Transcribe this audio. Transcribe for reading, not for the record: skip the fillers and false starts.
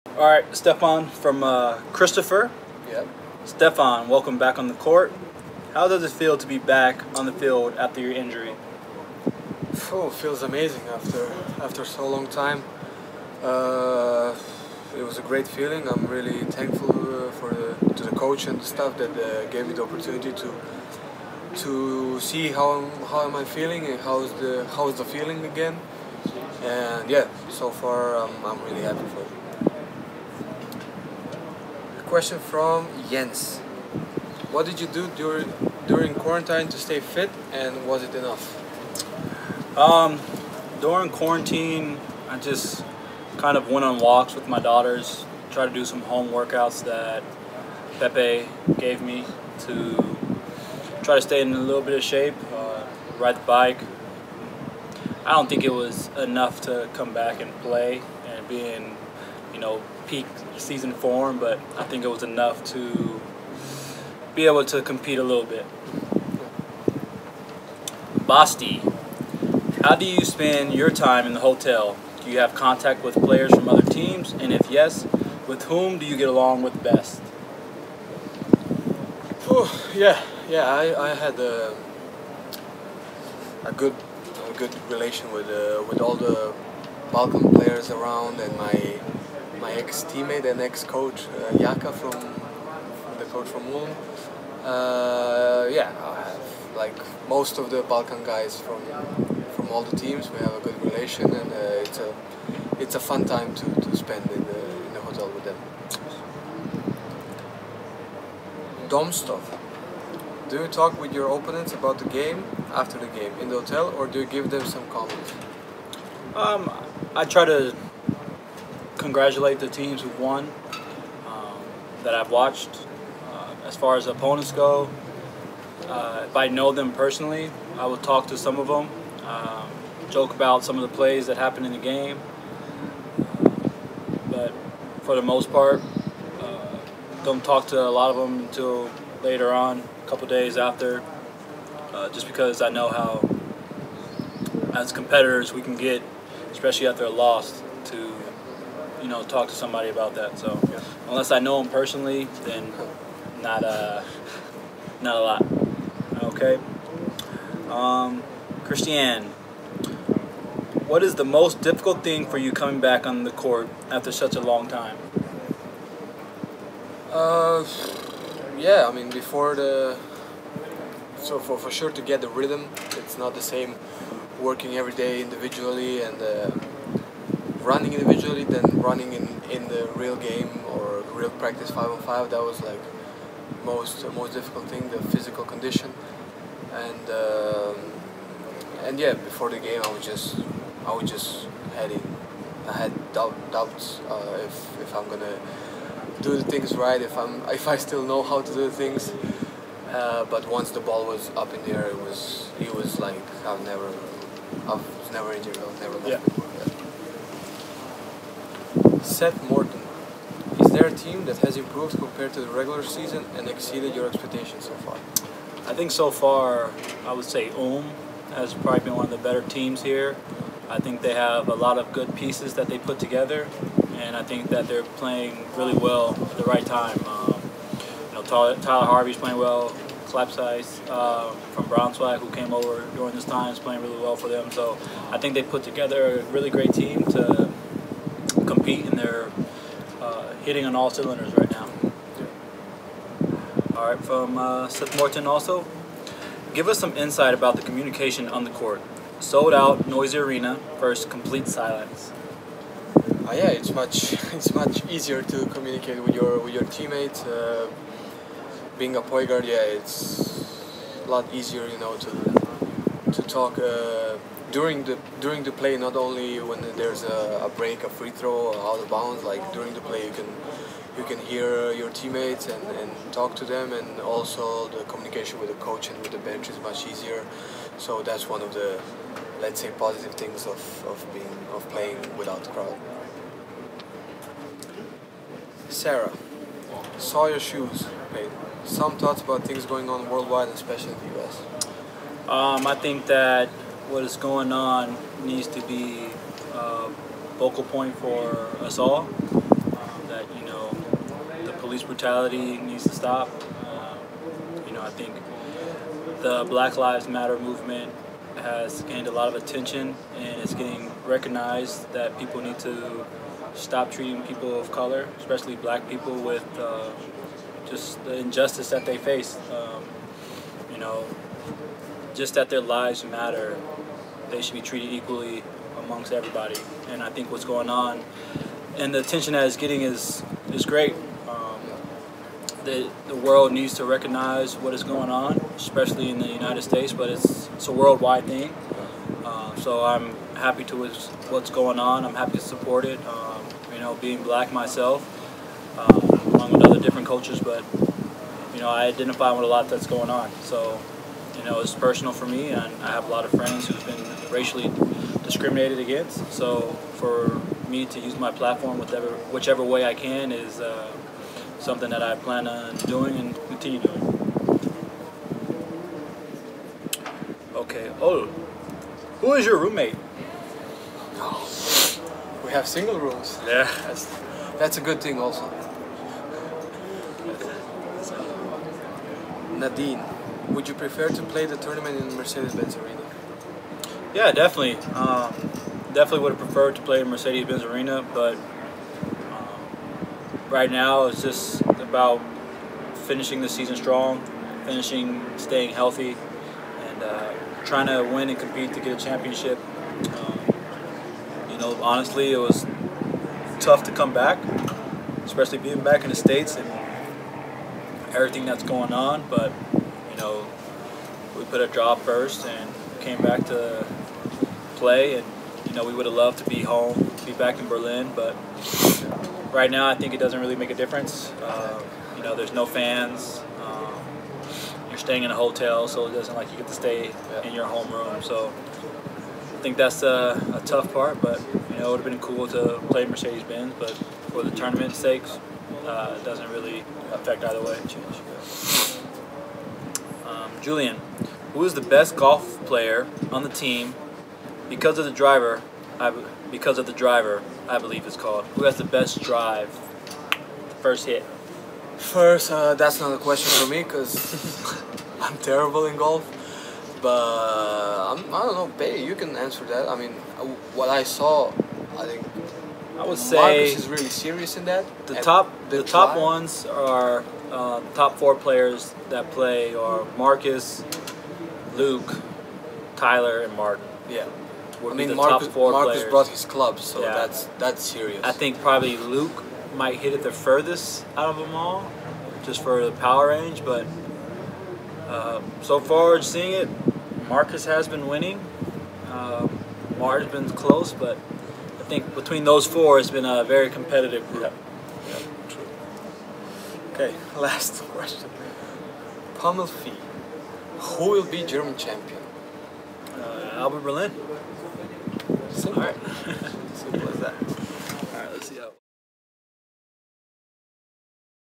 All right, Stefan from Christopher. Yep. Stefan, welcome back on the court. How does it feel to be back on the field after your injury? Oh, feels amazing after so long time. It was a great feeling. I'm really thankful to the coach and the staff that gave me the opportunity to see how am I feeling and how's the feeling again. And yeah, so far I'm really happy for it. A question from Jens. What did you do during quarantine to stay fit, and was it enough? During quarantine, I just kind of went on walks with my daughters, tried to do some home workouts that Pepe gave me to try to stay in a little bit of shape, ride the bike. I don't think it was enough to come back and play and be in, peak season form, but I think it was enough to be able to compete a little bit. Basti, how do you spend your time in the hotel? Do you have contact with players from other teams? And if yes, with whom do you get along with best? Yeah. I had a good relation with all the Balkan players around, and my ex-teammate and ex-coach Jaka from the coach from Ulm. Yeah, I have like most of the Balkan guys from all the teams. We have a good relation, and it's a fun time to spend in the hotel with them. Domstov. Do you talk with your opponents about the game after the game in the hotel, or do you give them some comments? I try to congratulate the teams who won that I've watched. As far as opponents go, if I know them personally, I will talk to some of them, joke about some of the plays that happened in the game. But for the most part, don't talk to a lot of them until later on, a couple days after, just because I know how, as competitors, we can get, especially after a loss, to talk to somebody about that. So unless I know them personally, then not a lot. Okay. Christiane, what is the most difficult thing for you coming back on the court after such a long time? Yeah, I mean, so for sure to get the rhythm, it's not the same working every day individually and running individually than running in the real game or real practice 5-on-5. That was like most difficult thing, the physical condition, and yeah, before the game I was just I had doubts if I'm gonna do the things right, if I still know how to do the things, but once the ball was up in the air, it was like I was never injured, I was never left. Yeah. Seth Morton, is there a team that has improved compared to the regular season and exceeded your expectations so far? I think so far, I would say has probably been one of the better teams here. I think they have a lot of good pieces that they put together, and I think that they're playing really well at the right time. Tyler Harvey's playing well. Klapsice from Braunschweig, who came over during this time, is playing really well for them. So I think they put together a really great team to compete, and they're hitting on all cylinders right now. All right, from Seth Morton also, give us some insight about the communication on the court. Sold out, noisy arena versus complete silence. Yeah, it's much easier to communicate with your teammates. Being a point guard, yeah, it's a lot easier, to talk during the play. Not only when there's a break, a free throw, out of bounds. Like during the play, you can hear your teammates and talk to them, and also the communication with the coach and with the bench is much easier. So that's one of the, let's say, positive things of playing without the crowd. Sarah, saw your shoes, Peyton. Some thoughts about things going on worldwide, especially in the US. I think that what is going on needs to be a focal point for us all. police brutality needs to stop. You know, I think the Black Lives Matter movement has gained a lot of attention, and it's getting recognized that people need to stop treating people of color, especially black people, with just the injustice that they face. You know, just that their lives matter. They should be treated equally amongst everybody. And I think what's going on and the attention that it's getting is great. The world needs to recognize what is going on, especially in the United States, but it's a worldwide thing. So I'm happy to what's going on. I'm happy to support it. You know, being black myself, along with other different cultures, but you know, I identify with a lot that's going on. So, you know, it's personal for me, and I have a lot of friends who've been racially discriminated against. So for me to use my platform whichever way I can is something that I plan on doing and continue doing. Okay. Oh, who is your roommate? We have single rooms. Yeah. That's a good thing also. Nadine, would you prefer to play the tournament in Mercedes-Benz Arena? Yeah, definitely. Definitely would have preferred to play in Mercedes-Benz Arena, but right now it's just about finishing the season strong, staying healthy, and trying to win and compete to get a championship. You know, honestly, it was tough to come back, especially being back in the States and everything that's going on, but you know, we put a job first and came back to play, and you know, we would have loved to be home, be back in Berlin, but right now I think it doesn't really make a difference. You know, there's no fans, you're staying in a hotel, so it doesn't like you get to stay in your homeroom, so I think that's a tough part, but you know, it would have been cool to play Mercedes-Benz, but for the tournament's sakes, it doesn't really affect either way. Julian, who is the best golf player on the team because of the driver? I believe it's called. Who has the best drive? First hit. First, that's not a question for me because I'm terrible in golf. But I don't know, Bay, you can answer that. I mean, what I saw, I think I would say Marcus is really serious in that. The top ones are top 4 players that play are Marcus, Luke, Tyler, and Martin. Yeah. I mean, the Marcus top 4 Marcus players. brought his clubs, so Yeah. that's serious. I think probably Luke might hit it the furthest out of them all, just for the power range. But so far, seeing it, Marcus has been winning. Martin's been close, but I think between those 4, it's been a very competitive group. Yeah, true. Okay, last question. Pummelfee, who will be German champion? ALBA Berlin. Simple. All right. Simple as that. All right, let's see how.